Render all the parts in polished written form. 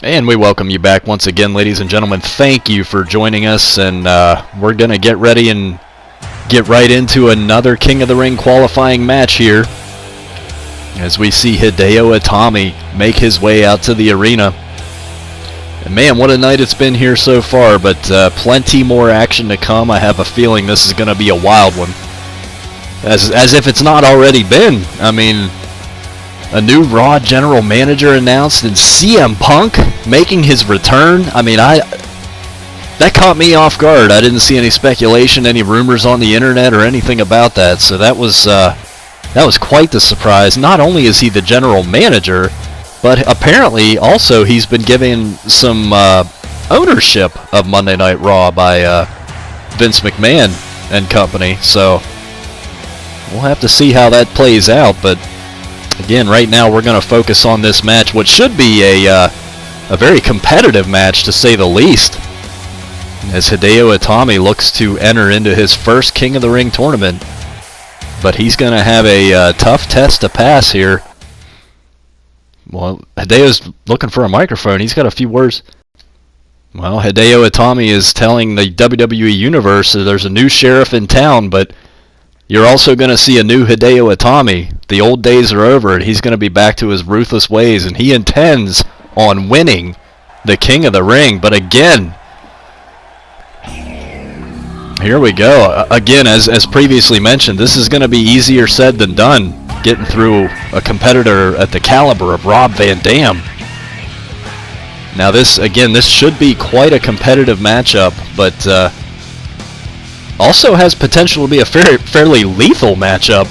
And we welcome you back once again, ladies and gentlemen. Thank you for joining us, and we're going to get ready and get right into another King of the Ring qualifying match here as we see Hideo Itami make his way out to the arena. And man, what a night it's been here so far, but plenty more action to come. I have a feeling this is going to be a wild one, as if it's not already been. I mean, a new Raw general manager announced, and CM Punk making his return. I mean, that caught me off guard. I didn't see any speculation, any rumors on the internet or anything about that. So that was quite the surprise. Not only is he the general manager, but apparently also he's been given some ownership of Monday Night Raw by Vince McMahon and company. So we'll have to see how that plays out, but again, right now we're going to focus on this match, which should be a very competitive match, to say the least, as Hideo Itami looks to enter into his first King of the Ring tournament. But he's going to have a tough test to pass here. Well, Hideo's looking for a microphone. He's got a few words. Well, Hideo Itami is telling the WWE Universe that there's a new sheriff in town, but you're also going to see a new Hideo Itami. The old days are over, and he's going to be back to his ruthless ways, and he intends on winning the King of the Ring. But again, here we go. Again, as previously mentioned, this is going to be easier said than done, getting through a competitor at the caliber of Rob Van Dam. Now this should be quite a competitive matchup, but also has potential to be a fairly lethal matchup,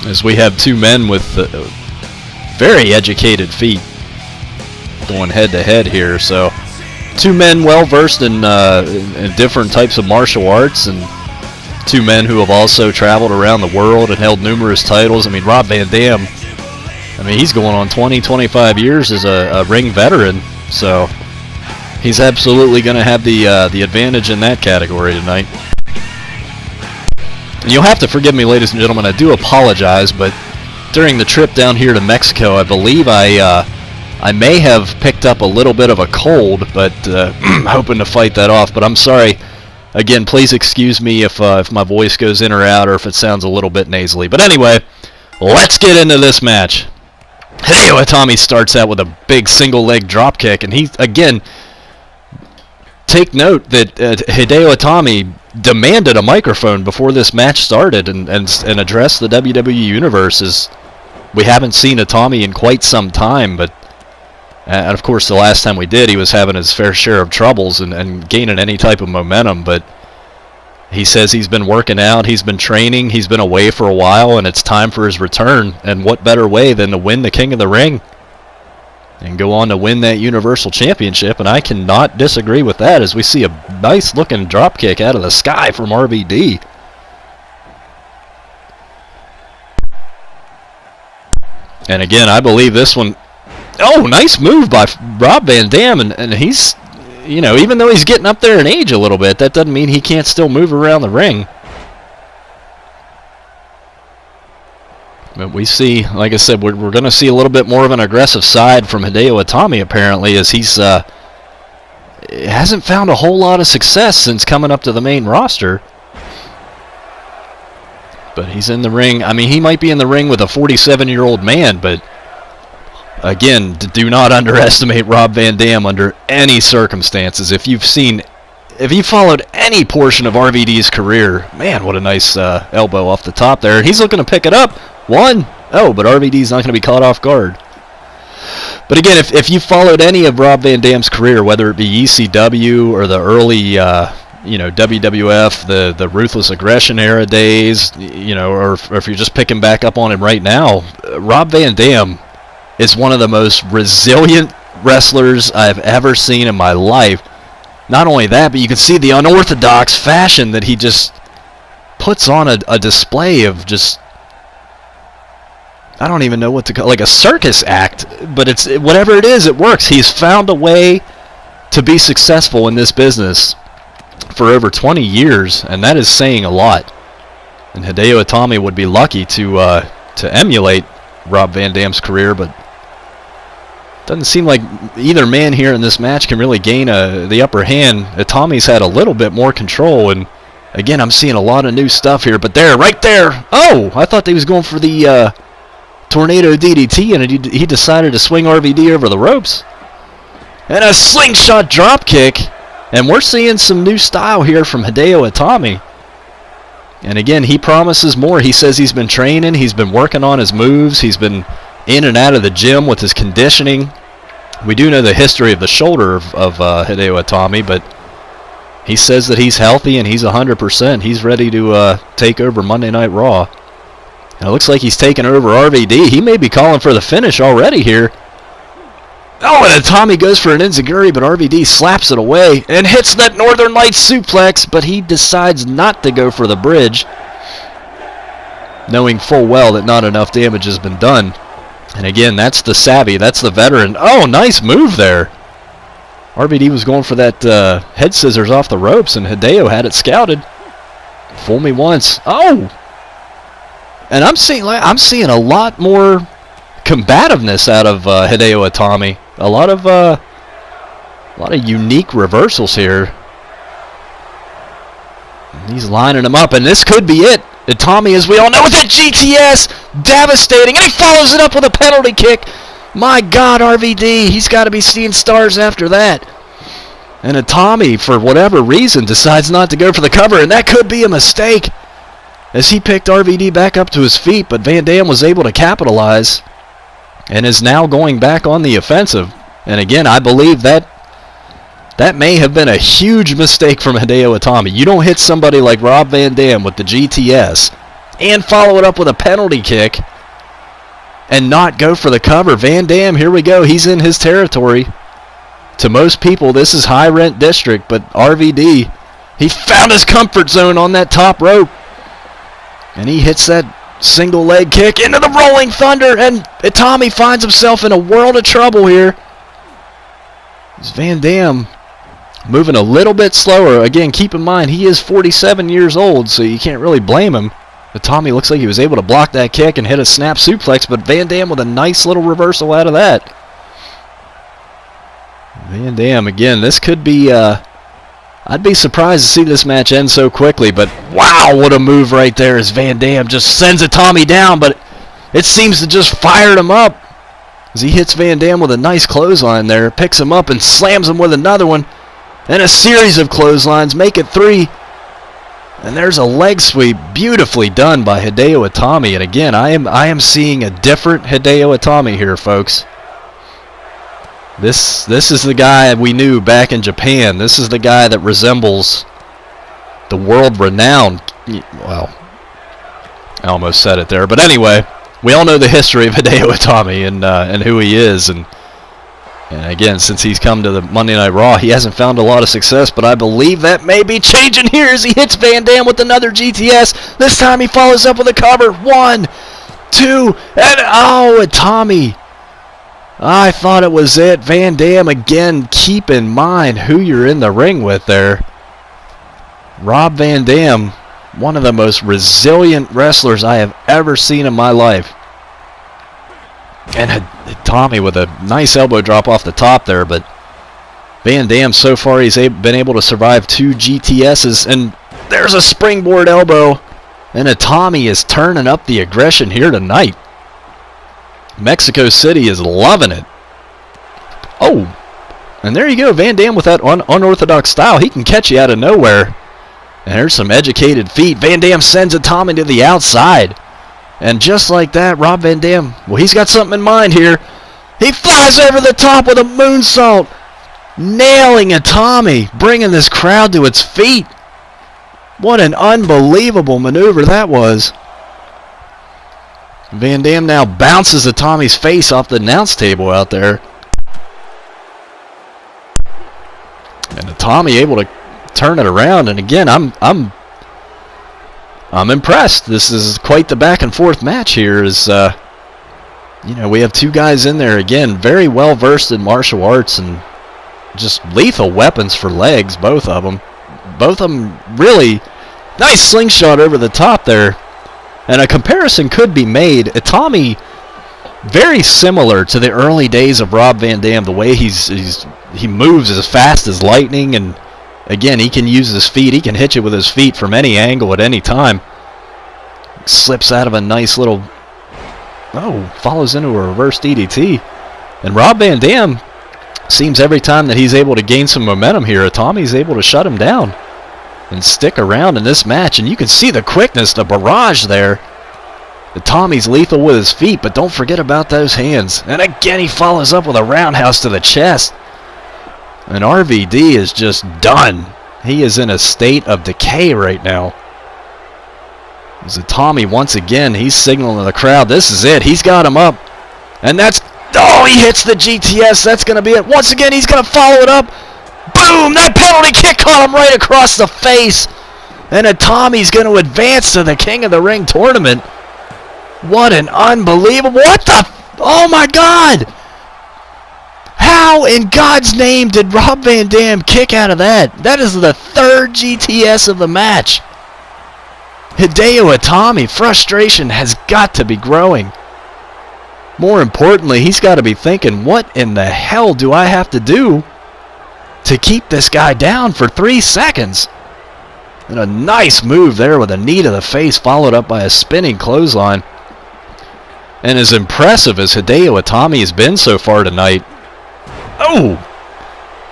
as we have two men with very educated feet going head-to-head here. So two men well-versed in different types of martial arts, and two men who have also traveled around the world and held numerous titles. I mean, Rob Van Dam, he's going on 20, 25 years as a ring veteran, so he's absolutely going to have the advantage in that category tonight. And you'll have to forgive me, ladies and gentlemen, I do apologize, but during the trip down here to Mexico, I believe I may have picked up a little bit of a cold, but hoping to fight that off. But I'm sorry. Again, please excuse me if my voice goes in or out, or if it sounds a little bit nasally. But anyway, let's get into this match. Hideo Itami starts out with a big single leg drop kick, and he, again, take note that Hideo Itami demanded a microphone before this match started and addressed the WWE Universe, as we haven't seen Itami in quite some time. But and of course, the last time we did, he was having his fair share of troubles and gaining any type of momentum. But he says he's been working out, he's been training, he's been away for a while, and it's time for his return. And what better way than to win the King of the Ring and go on to win that Universal Championship? And I cannot disagree with that, as we see a nice-looking dropkick out of the sky from RVD. And again, I believe this one... Oh, nice move by Rob Van Dam, and he's, even though he's getting up there in age a little bit, that doesn't mean he can't still move around the ring. But we see, like I said, we're going to see a little bit more of an aggressive side from Hideo Itami, apparently, as he's hasn't found a whole lot of success since coming up to the main roster. But he's in the ring. He might be in the ring with a 47-year-old man, but again, do not underestimate Rob Van Dam under any circumstances. If you followed any portion of RVD's career, man, what a nice elbow off the top there. And he's looking to pick it up. But RVD's not going to be caught off guard. But again, if you followed any of Rob Van Dam's career, whether it be ECW or the early, WWF, the Ruthless Aggression era days, or if you're just picking back up on him right now, Rob Van Dam is one of the most resilient wrestlers I've ever seen in my life. Not only that, but you can see the unorthodox fashion that he just puts on a display of just, I don't even know what to call, like a circus act, but it's whatever it is, it works. He's found a way to be successful in this business for over 20 years, and that is saying a lot. And Hideo Itami would be lucky to emulate Rob Van Dam's career, but Doesn't seem like either man here in this match can really gain the upper hand. Itami's had a little bit more control, and again, I'm seeing a lot of new stuff here. But there, right there. Oh, I thought he was going for the tornado DDT, and he decided to swing RVD over the ropes. And a slingshot drop kick. And we're seeing some new style here from Hideo Itami. And again, he promises more. He says he's been training. He's been working on his moves. He's been in and out of the gym with his conditioning. We do know the history of the shoulder of Hideo Itami, but he says that he's healthy and he's 100%. He's ready to take over Monday Night Raw. And it looks like he's taking over RVD. He may be calling for the finish already here. Oh, and Itami goes for an enziguri, but RVD slaps it away and hits that Northern Lights suplex, but he decides not to go for the bridge, knowing full well that not enough damage has been done. And again, that's the savvy, that's the veteran. Oh, nice move there. RVD was going for that head scissors off the ropes, and Hideo had it scouted. Fool me once. Oh! And I'm seeing a lot more combativeness out of Hideo Itami. A lot of unique reversals here. And he's lining them up, and this could be it. Itami, as we all know, with that GTS, devastating, and he follows it up with a penalty kick. My God, RVD, he's got to be seeing stars after that. And Itami, for whatever reason, decides not to go for the cover, and that could be a mistake, as he picked RVD back up to his feet, but Van Dam was able to capitalize and is now going back on the offensive. And again, I believe that may have been a huge mistake from Hideo Itami. You don't hit somebody like Rob Van Dam with the GTS and follow it up with a penalty kick and not go for the cover. Van Dam, here we go. He's in his territory. To most people, this is high rent district, but RVD, he found his comfort zone on that top rope. And he hits that single leg kick into the Rolling Thunder, and Itami finds himself in a world of trouble here. It's Van Dam moving a little bit slower. Again, keep in mind, he is 47 years old, so you can't really blame him. Itami looks like he was able to block that kick and hit a snap suplex, but Van Dam with a nice little reversal out of that. Van Dam, again, this could be... I'd be surprised to see this match end so quickly, but wow, what a move right there as Van Dam just sends Itami down, but it seems to just fire him up as he hits Van Dam with a nice clothesline there, picks him up and slams him with another one, and a series of clotheslines make it 3. And there's a leg sweep beautifully done by Hideo Itami, and again, I am seeing a different Hideo Itami here, folks. This is the guy we knew back in Japan. This is the guy that resembles the world-renowned... Well, I almost said it there. But anyway, we all know the history of Hideo Itami and who he is. And again, since he's come to the Monday Night Raw, he hasn't found a lot of success. But I believe that may be changing here as he hits Van Dam with another GTS. This time he follows up with a cover. 1, 2, and oh, Itami. I thought it was it. Van Dam, again, keep in mind who you're in the ring with there. Rob Van Dam, one of the most resilient wrestlers I have ever seen in my life. And Itami with a nice elbow drop off the top there, but Van Dam, so far, he's been able to survive 2 GTSs, and there's a springboard elbow, and Itami is turning up the aggression here tonight. Mexico City is loving it. Oh, and there you go. Van Dam with that unorthodox style. He can catch you out of nowhere. And there's some educated feet. Van Dam sends Itami to the outside. And just like that, Rob Van Dam, well, he's got something in mind here. He flies over the top with a moonsault, nailing Itami, bringing this crowd to its feet. What an unbelievable maneuver that was. Van Dam now bounces Itami's face off the announce table out there. And Itami able to turn it around. And again, I'm impressed. This is quite the back and forth match here. As you know, we have 2 guys in there again, very well versed in martial arts and just lethal weapons for legs. Both of them really nice slingshot over the top there. And a comparison could be made. Itami very similar to the early days of Rob Van Dam. The way he moves as fast as lightning, and again, he can use his feet. He can hit you with his feet from any angle at any time. Slips out of a nice little... follows into a reverse DDT. And Rob Van Dam seems every time that he's able to gain some momentum here, Itami's able to shut him down and stick around in this match. And you can see the quickness, the barrage there. Itami's lethal with his feet, but don't forget about those hands. And again, he follows up with a roundhouse to the chest. And RVD is just done. He is in a state of decay right now. As Itami, once again, he's signaling to the crowd, this is it. He's got him up. And that's... oh, he hits the GTS. That's going to be it. Once again, he's going to follow it up. Boom! That penalty kick caught him right across the face. And Itami's going to advance to the King of the Ring tournament. What an unbelievable... what the... oh, my God! How in God's name did Rob Van Dam kick out of that? That is the third GTS of the match. Hideo Itami, frustration has got to be growing. More importantly, he's got to be thinking, what in the hell do I have to do to keep this guy down for 3 seconds? And a nice move there with a knee to the face, followed up by a spinning clothesline. And as impressive as Hideo Itami has been so far tonight,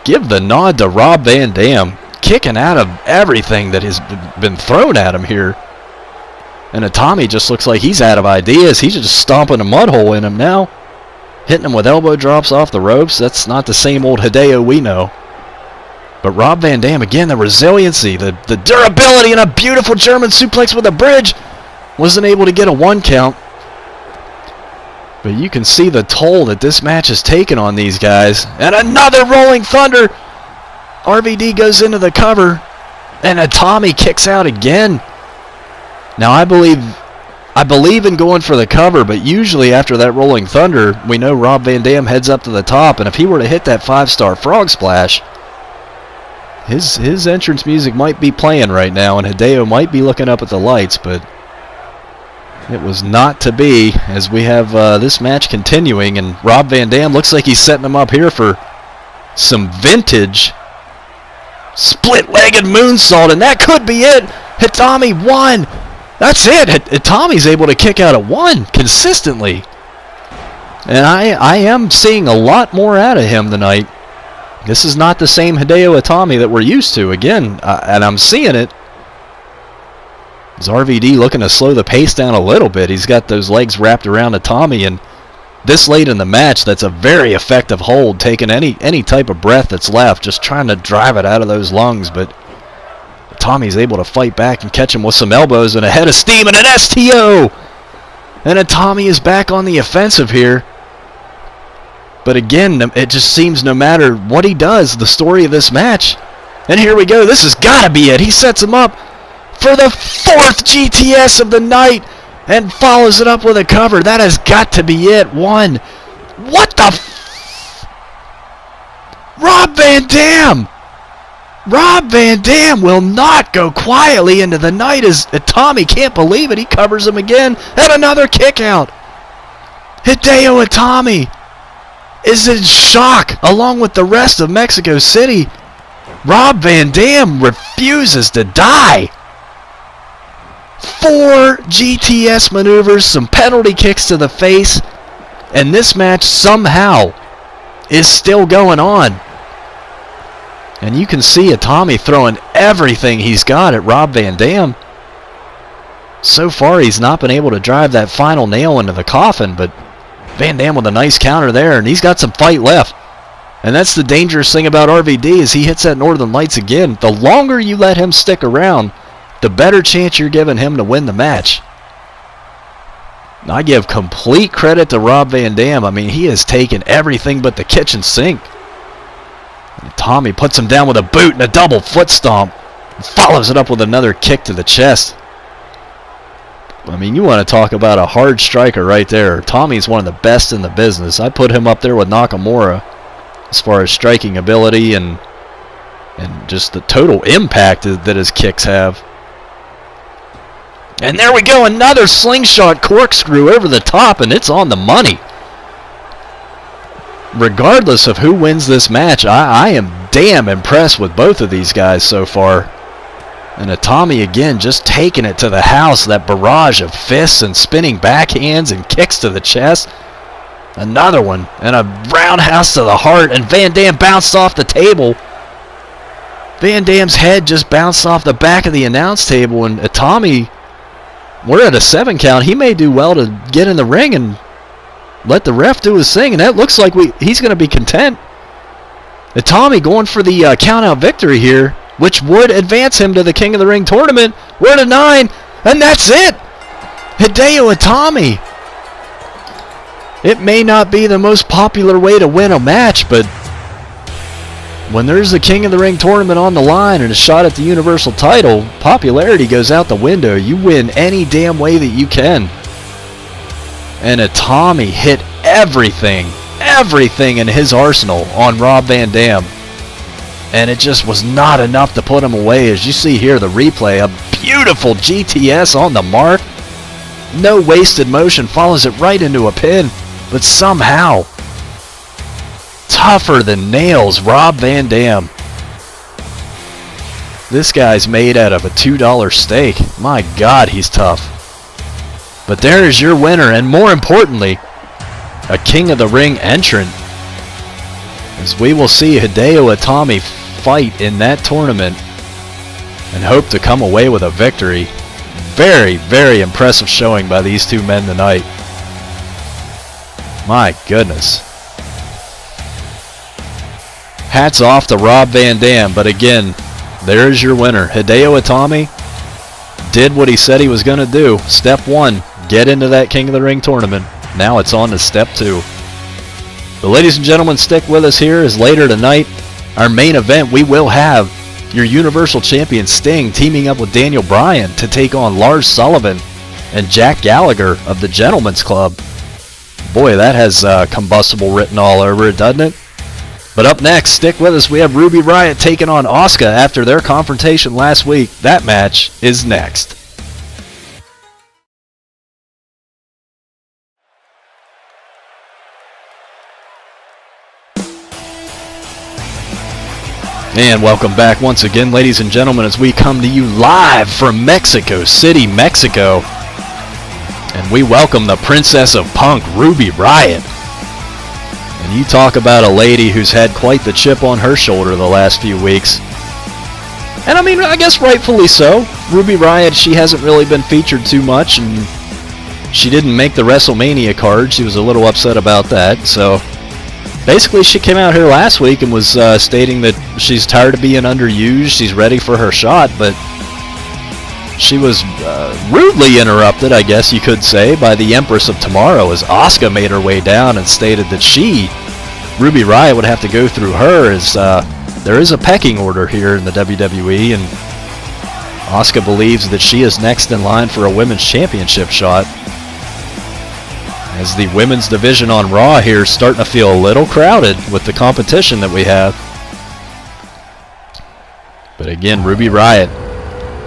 give the nod to Rob Van Dam, kicking out of everything that has been thrown at him here. And Itami just looks like he's out of ideas. He's just stomping a mud hole in him now. Hitting him with elbow drops off the ropes. That's not the same old Hideo we know. But Rob Van Dam, again, the resiliency, the durability, and a beautiful German suplex with a bridge. Wasn't able to get a 1 count. But you can see the toll that this match has taken on these guys. And another Rolling Thunder. RVD goes into the cover. And Itami kicks out again. Now, I believe in going for the cover, but usually after that Rolling Thunder, we know Rob Van Dam heads up to the top, and if he were to hit that 5-star frog splash, his entrance music might be playing right now, and Hideo might be looking up at the lights, but it was not to be, as we have this match continuing, and Rob Van Dam looks like he's setting him up here for some vintage split-legged moonsault, and that could be it. Itami won. That's it. Itami's able to kick out at 1 consistently. And I am seeing a lot more out of him tonight. This is not the same Hideo Itami that we're used to. Again, and I'm seeing it. Is RVD looking to slow the pace down a little bit? He's got those legs wrapped around Itami, and this late in the match, that's a very effective hold, taking any type of breath that's left, just trying to drive it out of those lungs, but Itami's able to fight back and catch him with some elbows and a head of steam and an STO! And Itami is back on the offensive here. But again, it just seems no matter what he does, the story of this match. And here we go, this has got to be it. He sets him up for the 4th GTS of the night and follows it up with a cover. That has got to be it. 1. What the Rob Van Dam! Rob Van Dam will not go quietly into the night as Itami can't believe it. He covers him again and another kick out. Hideo Itami is in shock along with the rest of Mexico City. Rob Van Dam refuses to die. 4 GTS maneuvers, some penalty kicks to the face, and this match somehow is still going on. And you can see Itami throwing everything he's got at Rob Van Dam. So far, he's not been able to drive that final nail into the coffin, but Van Dam with a nice counter there, and he's got some fight left. And that's the dangerous thing about RVD is he hits that Northern Lights again. The longer you let him stick around, the better chance you're giving him to win the match. I give complete credit to Rob Van Dam. I mean, he has taken everything but the kitchen sink. Tommy puts him down with a boot and a double foot stomp. And follows it up with another kick to the chest. I mean, you want to talk about a hard striker right there. Tommy's one of the best in the business. I put him up there with Nakamura as far as striking ability and just the total impact that his kicks have. And there we go, another slingshot corkscrew over the top, and it's on the money. regardless of who wins this match, I am damn impressed with both of these guys so far. And Itami again just taking it to the house, that barrage of fists and spinning backhands and kicks to the chest. Another one, and a roundhouse to the heart, and Van Dam bounced off the table. Van Dam's head just bounced off the back of the announce table, and Itami, we're at a 7 count. He may do well to get in the ring and let the ref do his thing, and that looks like he's going to be content. Itami going for the count-out victory here, which would advance him to the King of the Ring tournament. We're at a 9, and that's it! Hideo Itami. It may not be the most popular way to win a match, but when there's the King of the Ring tournament on the line and a shot at the Universal title, popularity goes out the window. You win any damn way that you can. And Itami hit everything in his arsenal on Rob Van Dam. And it just was not enough to put him away. As you see here, the replay, a beautiful GTS on the mark. No wasted motion, follows it right into a pin. But somehow, tougher than nails, Rob Van Dam. This guy's made out of a $2 steak. My God, he's tough. But there is your winner, and more importantly, a King of the Ring entrant. As we will see Hideo Itami fight in that tournament and hope to come away with a victory. Very, very impressive showing by these two men tonight. My goodness. Hats off to Rob Van Dam, but again, there's your winner. Hideo Itami did what he said he was going to do. Step 1, get into that King of the Ring tournament. Now it's on to step 2. But ladies and gentlemen, stick with us here, as later tonight, our main event, we will have your Universal Champion Sting teaming up with Daniel Bryan to take on Lars Sullivan and Jack Gallagher of the Gentleman's Club. Boy, that has combustible written all over it, doesn't it? But up next, stick with us, we have Ruby Riott taking on Asuka after their confrontation last week. That match is next. And welcome back once again, ladies and gentlemen, as we come to you live from Mexico City, Mexico. And we welcome the Princess of Punk, Ruby Riott. And you talk about a lady who's had quite the chip on her shoulder the last few weeks. And I mean, I guess rightfully so. Ruby Riott, she hasn't really been featured too much, and she didn't make the WrestleMania card. She was a little upset about that. So basically, she came out here last week and was stating that she's tired of being underused. She's ready for her shot, but she was rudely interrupted, I guess you could say, by the Empress of Tomorrow as Asuka made her way down and stated that Ruby Riott, would have to go through her, as there is a pecking order here in the WWE, and Asuka believes that she is next in line for a Women's Championship shot. As the women's division on Raw here is starting to feel a little crowded with the competition that we have. But again, Ruby Riott,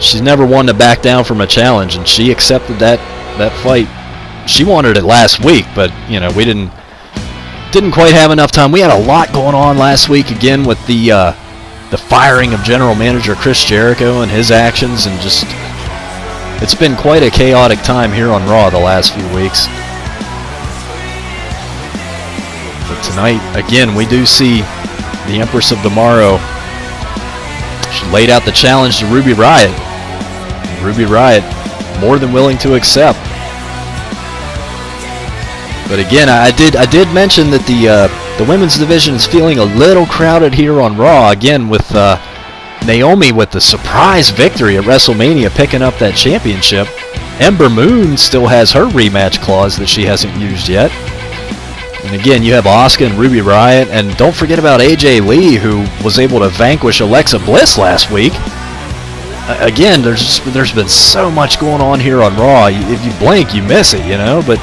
she's never one to back down from a challenge, and she accepted that fight. She wanted it last week, but you know, we didn't quite have enough time. We had a lot going on last week again with the firing of General Manager Chris Jericho and his actions, and just it's been quite a chaotic time here on Raw the last few weeks. But tonight, again, we do see the Empress of Tomorrow. She laid out the challenge to Ruby Riott. Ruby Riott more than willing to accept. But again, I did mention that the women's division is feeling a little crowded here on Raw. Again, with Naomi with the surprise victory at WrestleMania, picking up that championship. Ember Moon still has her rematch clause that she hasn't used yet. And again, you have Asuka and Ruby Riott, and don't forget about AJ Lee, who was able to vanquish Alexa Bliss last week. Again, there's been so much going on here on Raw. If you blink, you miss it, you know. But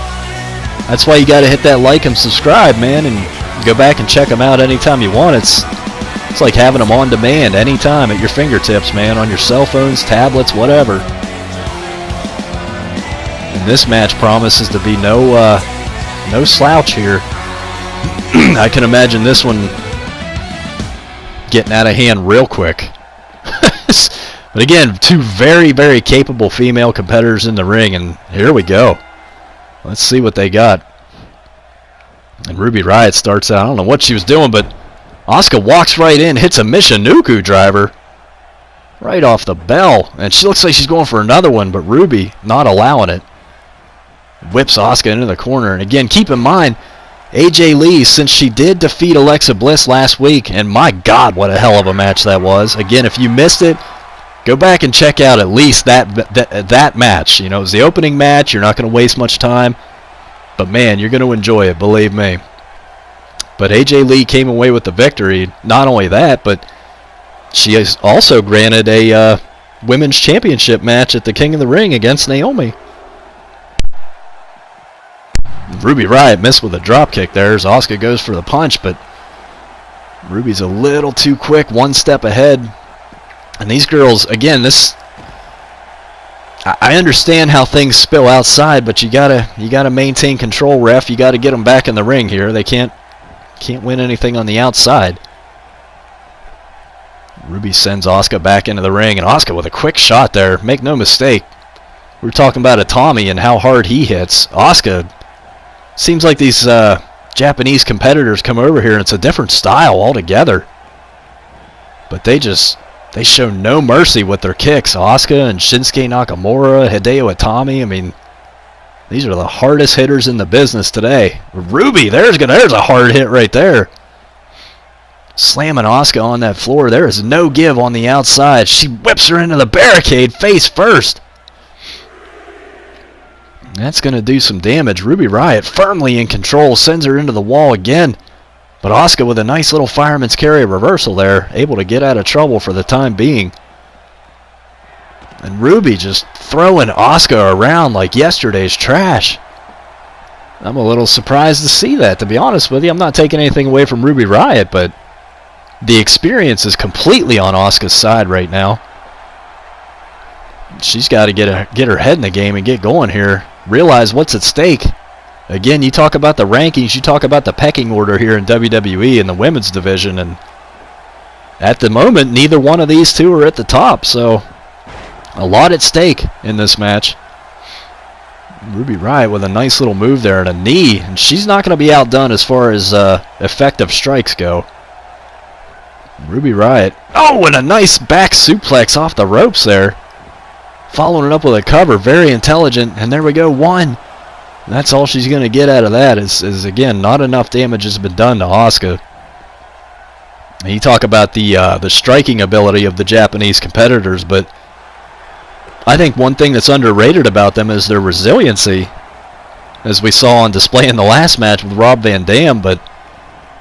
that's why you got to hit that like and subscribe, man, and go back and check them out anytime you want. It's like having them on demand anytime at your fingertips, man, on your cell phones, tablets, whatever. And this match promises to be no slouch here. I can imagine this one getting out of hand real quick. But again, two very, very capable female competitors in the ring, and here we go. Let's see what they got. And Ruby Riott starts out. I don't know what she was doing, but Asuka walks right in, hits a Michinoku driver right off the bell. And she looks like she's going for another one, but Ruby not allowing it. Whips Asuka into the corner. And again, keep in mind, AJ Lee, since she did defeat Alexa Bliss last week, and my God, what a hell of a match that was. Again, if you missed it, go back and check out at least that match. You know, it was the opening match. You're not going to waste much time. But, man, you're going to enjoy it, believe me. But AJ Lee came away with the victory. Not only that, but she is also granted a women's championship match at the King of the Ring against Naomi. Ruby Riott missed with a drop kick there as Asuka goes for the punch, but Ruby's a little too quick, one step ahead. And these girls, again, I understand how things spill outside, but you gotta maintain control, ref. You gotta get them back in the ring here. They can't win anything on the outside. Ruby sends Asuka back into the ring, and Asuka with a quick shot there. Make no mistake, we were talking about Itami and how hard he hits. Asuka, seems like these Japanese competitors come over here and it's a different style altogether. But they show no mercy with their kicks. Asuka and Shinsuke Nakamura, Hideo Itami, I mean, these are the hardest hitters in the business today. Ruby, there's a hard hit right there. Slamming Asuka on that floor. There is no give on the outside. She whips her into the barricade face first. That's going to do some damage. Ruby Riott firmly in control, sends her into the wall again. But Asuka with a nice little fireman's carry reversal there, able to get out of trouble for the time being. And Ruby just throwing Asuka around like yesterday's trash. I'm a little surprised to see that, to be honest with you. I'm not taking anything away from Ruby Riott, but the experience is completely on Asuka's side right now. She's got to get her head in the game and get going here. Realize what's at stake. Again, you talk about the rankings, you talk about the pecking order here in WWE in the women's division, and at the moment, neither one of these two are at the top, so a lot at stake in this match. Ruby Riott with a nice little move there and a knee, and she's not going to be outdone as far as effective strikes go. Ruby Riott, oh, and a nice back suplex off the ropes there. Following it up with a cover, very intelligent, and there we go, one. And that's all she's going to get out of that is, again, not enough damage has been done to Asuka. And you talk about the striking ability of the Japanese competitors, but I think one thing that's underrated about them is their resiliency, as we saw on display in the last match with Rob Van Dam. But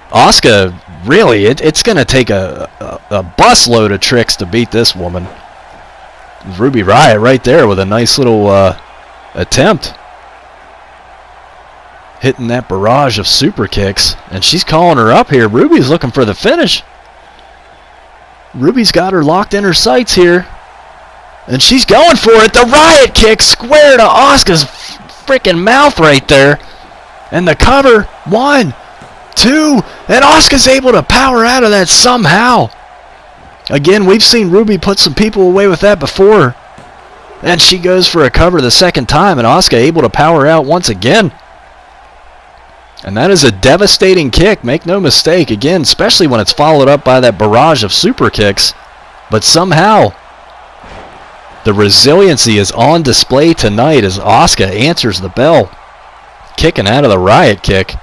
Asuka, really, it's going to take a busload of tricks to beat this woman. Ruby Riott right there with a nice little attempt. Hitting that barrage of super kicks. And she's calling her up here. Ruby's looking for the finish. Ruby's got her locked in her sights here. And she's going for it. The Riott kick square to Asuka's freaking mouth right there. And the cover. 1, 2. And Asuka's able to power out of that somehow. Again, we've seen Ruby put some people away with that before. And she goes for a cover the second time, and Asuka able to power out once again. And that is a devastating kick, make no mistake. Again, especially when it's followed up by that barrage of super kicks. But somehow, the resiliency is on display tonight as Asuka answers the bell. Kicking out of the Riott kick.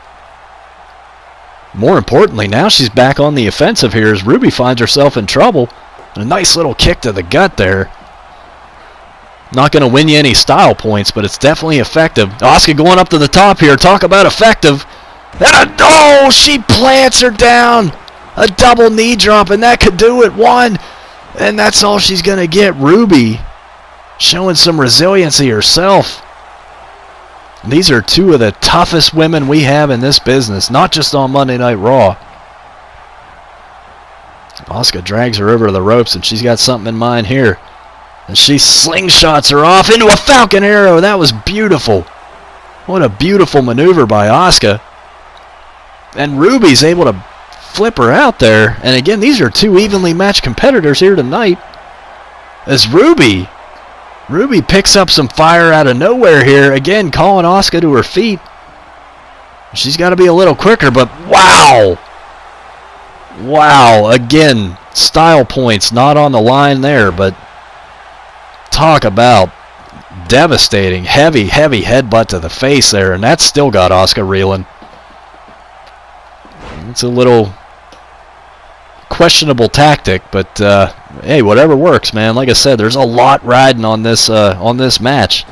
More importantly, now she's back on the offensive here as Ruby finds herself in trouble. And a nice little kick to the gut there. Not going to win you any style points, but it's definitely effective. Asuka going up to the top here. Talk about effective. And she plants her down. A double knee drop, and that could do it. 1. And that's all she's going to get. Ruby showing some resiliency herself. These are two of the toughest women we have in this business, not just on Monday Night Raw. Asuka drags her over to the ropes, and she's got something in mind here. And she slingshots her off into a Falcon Arrow. That was beautiful. What a beautiful maneuver by Asuka. And Ruby's able to flip her out there. And again, these are two evenly matched competitors here tonight. As Ruby picks up some fire out of nowhere here. Again, calling Asuka to her feet. She's got to be a little quicker, but wow. Wow, again, style points not on the line there, but talk about devastating, heavy headbutt to the face there, and that's still got Asuka reeling. It's a little questionable tactic, but hey, whatever works, man. Like I said, there's a lot riding on this match.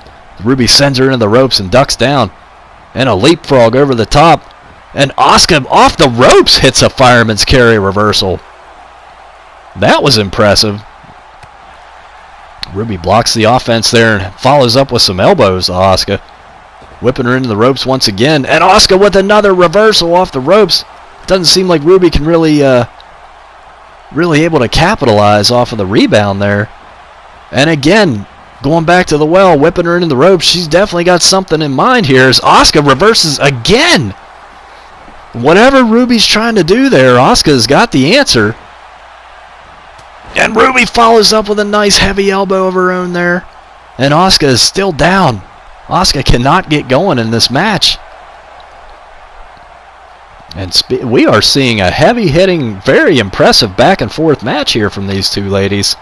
Ruby sends her into the ropes and ducks down, and a leapfrog over the top. And Asuka off the ropes hits a fireman's carry reversal. That was impressive. Ruby blocks the offense there and follows up with some elbows to Asuka. Whipping her into the ropes once again. And Asuka with another reversal off the ropes. Doesn't seem like Ruby can really able to capitalize off of the rebound there. And again, going back to the well, whipping her into the ropes. She's definitely got something in mind here as Asuka reverses again. Whatever Ruby's trying to do there, Asuka's got the answer. And Ruby follows up with a nice heavy elbow of her own there. And Asuka is still down. Asuka cannot get going in this match. And we are seeing a heavy-hitting, very impressive back-and-forth match here from these two ladies.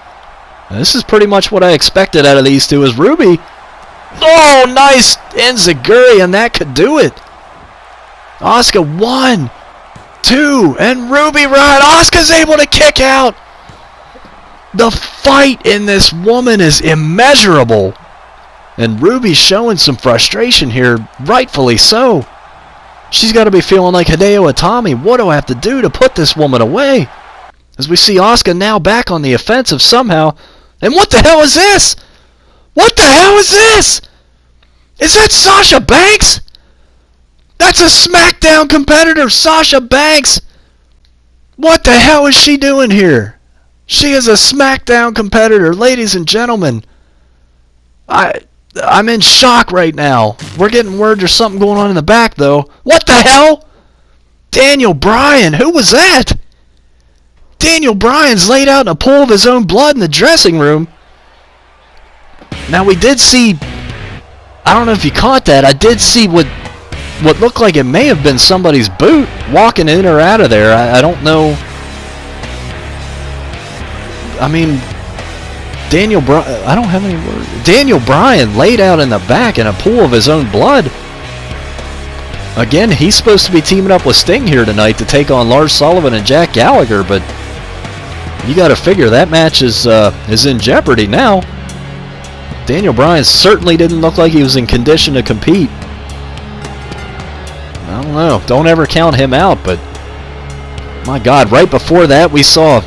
And this is pretty much what I expected out of these two as Ruby. Oh, nice enziguri, and that could do it. Asuka 1, 2, and Ruby right. Asuka's able to kick out. The fight in this woman is immeasurable. And Ruby's showing some frustration here, rightfully so. She's got to be feeling like Hideo Itami. What do I have to do to put this woman away? As we see Asuka now back on the offensive somehow. And what the hell is this? What the hell is this? Is that Sasha Banks? That's a SmackDown competitor, Sasha Banks. What the hell is she doing here? She is a SmackDown competitor, ladies and gentlemen. I'm in shock right now. We're getting word there's something going on in the back, though. What the hell? Daniel Bryan, who was that? Daniel Bryan's laid out in a pool of his own blood in the dressing room. Now, we did see... I don't know if you caught that. I did see what looked like it may have been somebody's boot walking in or out of there. I don't know. I mean, Daniel Bryan, I don't have any words. Daniel Bryan laid out in the back in a pool of his own blood. Again, he's supposed to be teaming up with Sting here tonight to take on Lars Sullivan and Jack Gallagher, but you got to figure that match is in jeopardy now. Daniel Bryan certainly didn't look like he was in condition to compete. I don't know. Don't ever count him out, but my God, right before that we saw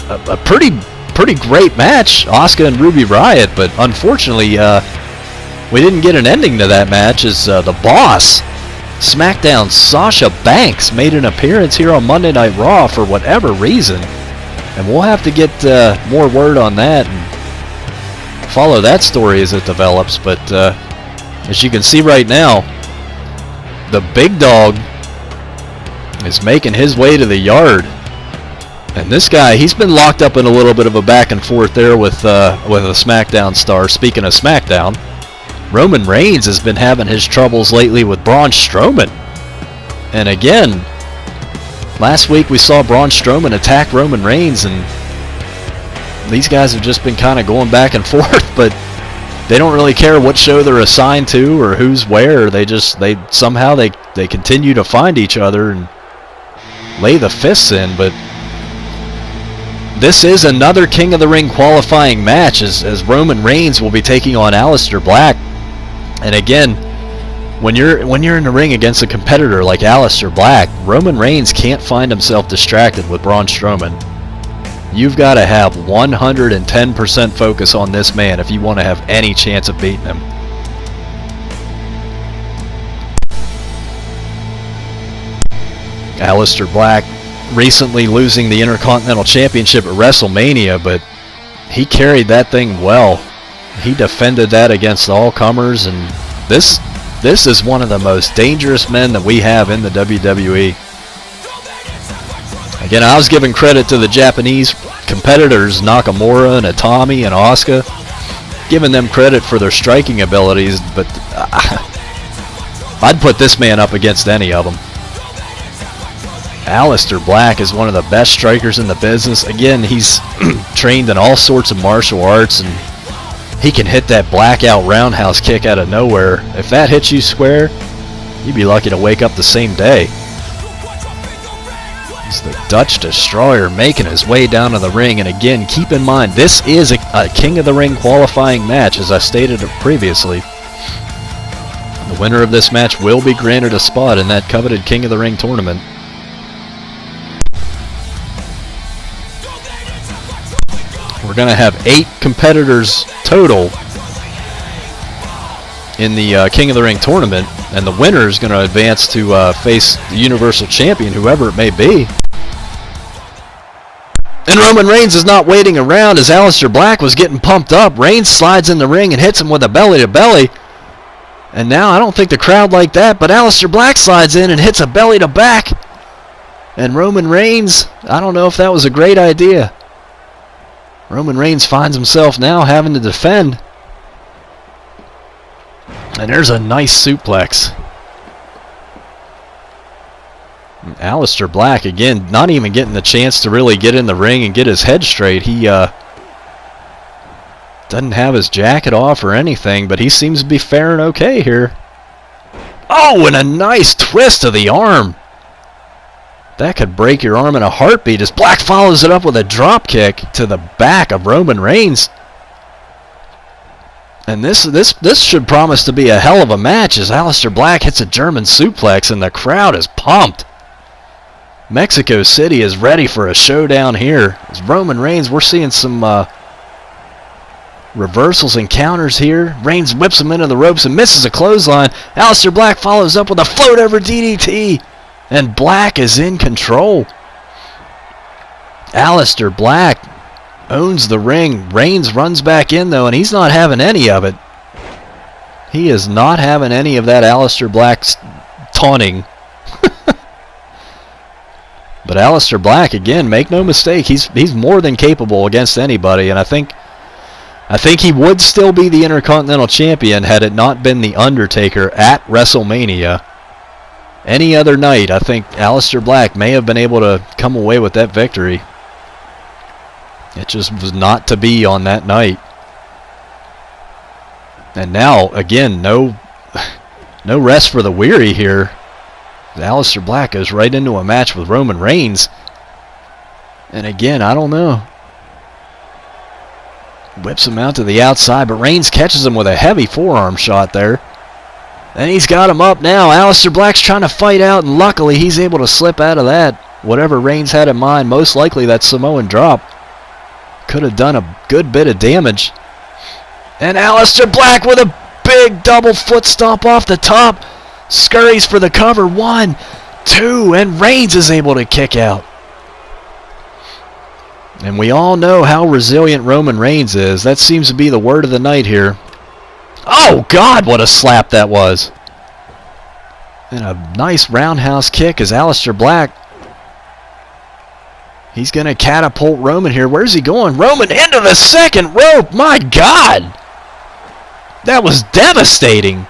a pretty great match, Asuka and Ruby Riott, but unfortunately we didn't get an ending to that match as the boss, SmackDown Sasha Banks, made an appearance here on Monday Night Raw for whatever reason, and we'll have to get more word on that and follow that story as it develops. But as you can see right now, the big dog is making his way to the yard. And this guy, he's been locked up in a little bit of a back and forth there with a SmackDown star. Speaking of SmackDown, Roman Reigns has been having his troubles lately with Braun Strowman. And again, last week we saw Braun Strowman attack Roman Reigns, and these guys have just been kind of going back and forth, but they don't really care what show they're assigned to or who's where. They somehow continue to find each other and lay the fists in. But this is another King of the Ring qualifying match as Roman Reigns will be taking on Aleister Black. And again, when you're in the ring against a competitor like Aleister Black, Roman Reigns can't find himself distracted with Braun Strowman. You've got to have 110% focus on this man if you want to have any chance of beating him. Aleister Black recently losing the Intercontinental Championship at WrestleMania, but he carried that thing well. He defended that against all comers, and this This is one of the most dangerous men that we have in the WWE. Again, I was giving credit to the Japanese competitors, Nakamura and Itami and Asuka, giving them credit for their striking abilities, but I'd put this man up against any of them. Aleister Black is one of the best strikers in the business. Again, he's trained in all sorts of martial arts, and he can hit that blackout roundhouse kick out of nowhere. If that hits you square, you'd be lucky to wake up the same day. He's the Dutch Destroyer making his way down to the ring. And again, keep in mind, this is a King of the Ring qualifying match, as I stated previously. The winner of this match will be granted a spot in that coveted King of the Ring tournament. We're going to have 8 competitors total in the King of the Ring tournament, and the winner is going to advance to face the Universal Champion, whoever it may be. And Roman Reigns is not waiting around. As Aleister Black was getting pumped up, Reigns slides in the ring and hits him with a belly-to-belly. And now I don't think the crowd liked that, but Aleister Black slides in and hits a belly-to-back. And Roman Reigns, I don't know if that was a great idea. Roman Reigns finds himself now having to defend. And there's a nice suplex. And Aleister Black, again, not even getting the chance to really get in the ring and get his head straight. He doesn't have his jacket off or anything, but he seems to be faring okay here. Oh, and a nice twist of the arm. That could break your arm in a heartbeat as Black follows it up with a drop kick to the back of Roman Reigns. And this should promise to be a hell of a match as Aleister Black hits a German suplex and the crowd is pumped. Mexico City is ready for a showdown here. As Roman Reigns, we're seeing some reversals and counters here. Reigns whips him into the ropes and misses a clothesline. Aleister Black follows up with a float over DDT. And Black is in control. Aleister Black owns the ring. Reigns runs back in though, and he's not having any of it. He is not having any of that Aleister Black's taunting. But Aleister Black, again, make no mistake, he's more than capable against anybody, and I think he would still be the Intercontinental Champion had it not been The Undertaker at WrestleMania. Any other night, I think Aleister Black may have been able to come away with that victory. It just was not to be on that night. And now, again, no rest for the weary here. Aleister Black goes right into a match with Roman Reigns. And again, I don't know. Whips him out to the outside, but Reigns catches him with a heavy forearm shot there. And he's got him up now. Aleister Black's trying to fight out, and luckily he's able to slip out of that. Whatever Reigns had in mind, most likely that Samoan drop could have done a good bit of damage. And Aleister Black with a big double foot stomp off the top. Scurries for the cover. 1, 2, and Reigns is able to kick out. And we all know how resilient Roman Reigns is. That seems to be the word of the night here. Oh, God, what a slap that was. And a nice roundhouse kick as Aleister Black. He's going to catapult Roman here. Where's he going? Roman into the second rope. My God. That was devastating.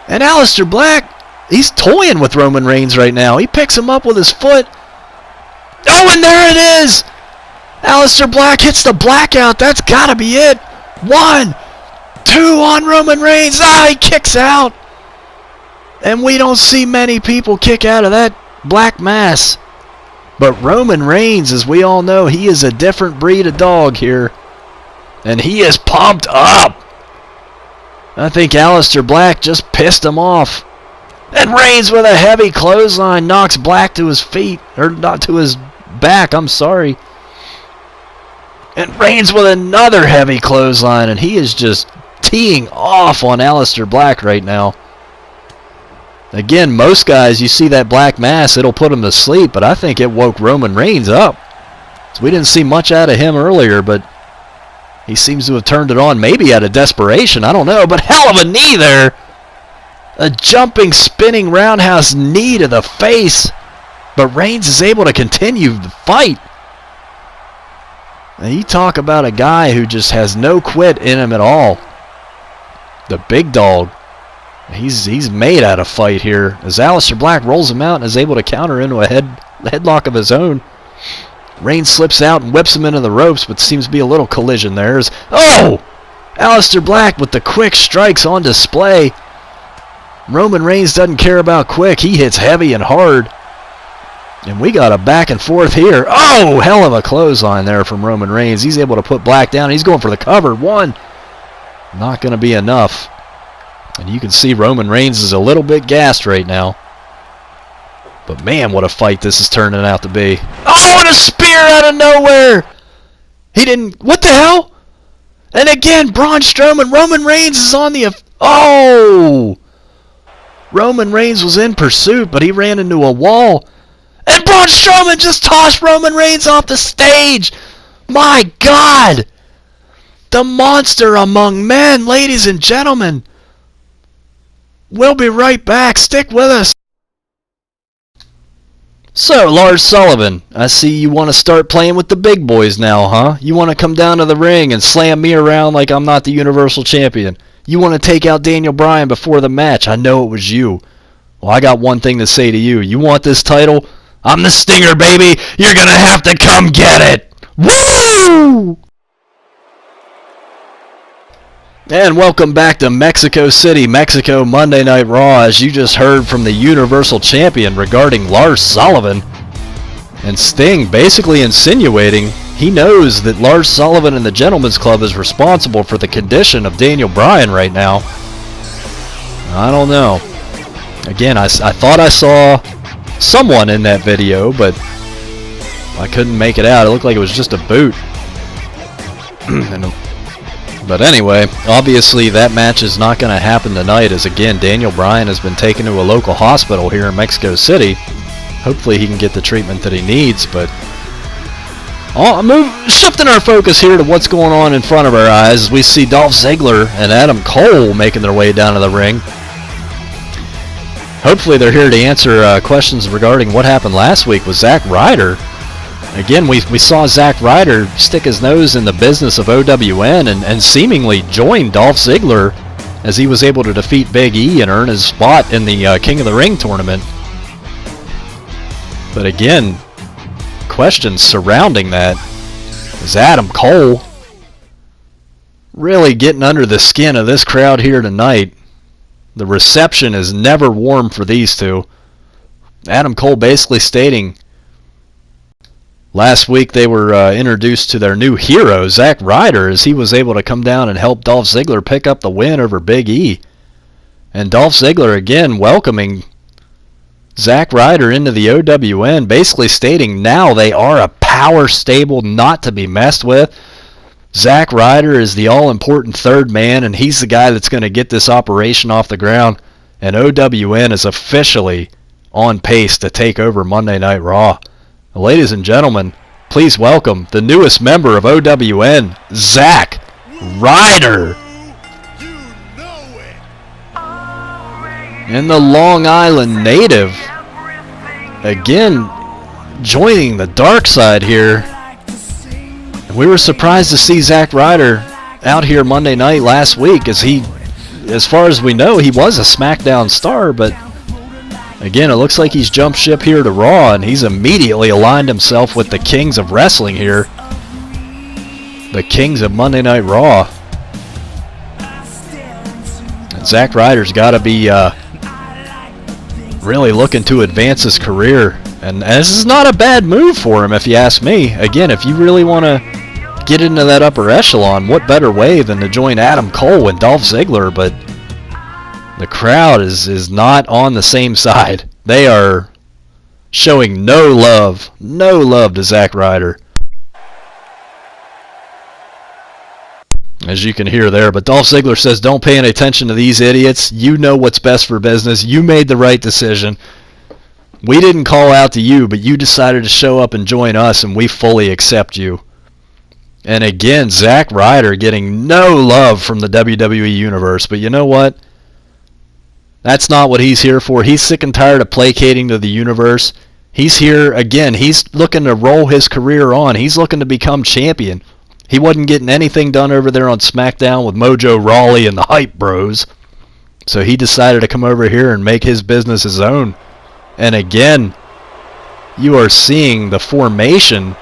And Aleister Black, he's toying with Roman Reigns right now. He picks him up with his foot. Oh, and there it is. Aleister Black hits the blackout. That's got to be it. 1, 2 on Roman Reigns. He kicks out. And we don't see many people kick out of that black mass. But Roman Reigns, as we all know, he is a different breed of dog here. And he is pumped up. I think Aleister Black just pissed him off. And Reigns with a heavy clothesline knocks Black to his feet. Or not to his back, I'm sorry. And Reigns with another heavy clothesline. And he is just teeing off on Aleister Black right now. Again, most guys, you see that black mass, it'll put them to sleep. But I think it woke Roman Reigns up. So we didn't see much out of him earlier, but he seems to have turned it on, maybe out of desperation. I don't know, but hell of a knee there. A jumping, spinning roundhouse knee to the face. But Reigns is able to continue the fight. Now you talk about a guy who just has no quit in him at all. The big dog. He's made out of fight here. As Aleister Black rolls him out and is able to counter into a headlock of his own. Reigns slips out and whips him into the ropes, but seems to be a little collision there. Oh! Aleister Black with the quick strikes on display. Roman Reigns doesn't care about quick. He hits heavy and hard. And we got a back and forth here. Oh, hell of a clothesline there from Roman Reigns. He's able to put Black down. He's going for the cover. One. Not going to be enough. And you can see Roman Reigns is a little bit gassed right now. But man, what a fight this is turning out to be. Oh, and a spear out of nowhere. He didn't... What the hell? And again, Braun Strowman. Roman Reigns is on the... Oh! Roman Reigns was in pursuit, but he ran into a wall. And Braun Strowman just tossed Roman Reigns off the stage. My God. The monster among men, ladies and gentlemen. We'll be right back. Stick with us. So, Lars Sullivan, I see you want to start playing with the big boys now, huh? You want to come down to the ring and slam me around like I'm not the Universal Champion. You want to take out Daniel Bryan before the match. I know it was you. Well, I got one thing to say to you. You want this title? I'm the Stinger, baby. You're going to have to come get it. Woo! And welcome back to Mexico City, Mexico, Monday Night Raw, as you just heard from the Universal Champion regarding Lars Sullivan. And Sting basically insinuating he knows that Lars Sullivan and the Gentleman's Club is responsible for the condition of Daniel Bryan right now. I don't know. Again, I thought I saw someone in that video, but I couldn't make it out. It looked like it was just a boot. But anyway, obviously that match is not going to happen tonight, as again, Daniel Bryan has been taken to a local hospital here in Mexico City. Hopefully he can get the treatment that he needs, but shifting our focus here to what's going on in front of our eyes, as we see Dolph Ziggler and Adam Cole making their way down to the ring. Hopefully they're here to answer questions regarding what happened last week with Zack Ryder. Again, we saw Zack Ryder stick his nose in the business of OWN and seemingly join Dolph Ziggler as he was able to defeat Big E and earn his spot in the King of the Ring tournament. But again, questions surrounding that. Is Adam Cole really getting under the skin of this crowd here tonight? The reception is never warm for these two. Adam Cole basically stating last week they were introduced to their new hero, Zack Ryder, as he was able to come down and help Dolph Ziggler pick up the win over Big E. And Dolph Ziggler again welcoming Zack Ryder into the OWN, basically stating now they are a power stable not to be messed with. Zack Ryder is the all-important third man, and he's the guy that's going to get this operation off the ground. And OWN is officially on pace to take over Monday Night Raw. Ladies and gentlemen, please welcome the newest member of OWN, Zack Ryder. And the Long Island native, again, joining the dark side here. We were surprised to see Zack Ryder out here Monday night last week, as he, as far as we know, he was a SmackDown star, but again, it looks like he's jumped ship here to Raw, and he's immediately aligned himself with the kings of wrestling here. The kings of Monday Night Raw. And Zack Ryder's got to be really looking to advance his career. And this is not a bad move for him, if you ask me. Again, if you really want to get into that upper echelon, what better way than to join Adam Cole and Dolph Ziggler? But the crowd is not on the same side. They are showing no love to Zack Ryder, as you can hear there. But Dolph Ziggler says, don't pay any attention to these idiots. You know what's best for business. You made the right decision. We didn't call out to you, but you decided to show up and join us, and we fully accept you. And again, Zack Ryder getting no love from the WWE Universe. But you know what? That's not what he's here for. He's sick and tired of placating to the universe. He's here, again, he's looking to roll his career on. He's looking to become champion. He wasn't getting anything done over there on SmackDown with Mojo Rawley and the Hype Bros. So he decided to come over here and make his business his own. And again, you are seeing the formation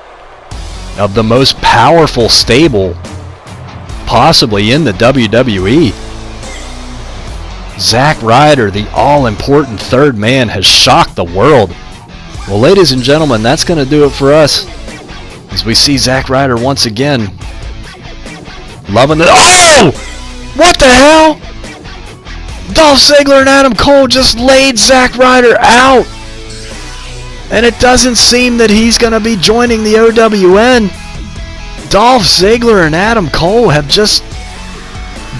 of the most powerful stable possibly in the WWE. Zack Ryder, the all-important third man, has shocked the world. Well, ladies and gentlemen, that's going to do it for us as we see Zack Ryder once again. Loving the... Oh! What the hell? Dolph Ziggler and Adam Cole just laid Zack Ryder out. And it doesn't seem that he's going to be joining the OWN. Dolph Ziggler and Adam Cole have just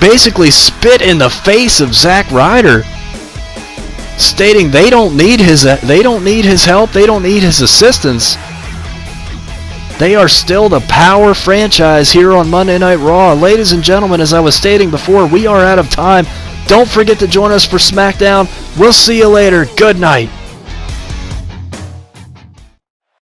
basically spit in the face of Zack Ryder, stating they don't need his help, they don't need his assistance. They are still the power franchise here on Monday Night Raw. Ladies and gentlemen, as I was stating before, we are out of time. Don't forget to join us for SmackDown. We'll see you later. Good night.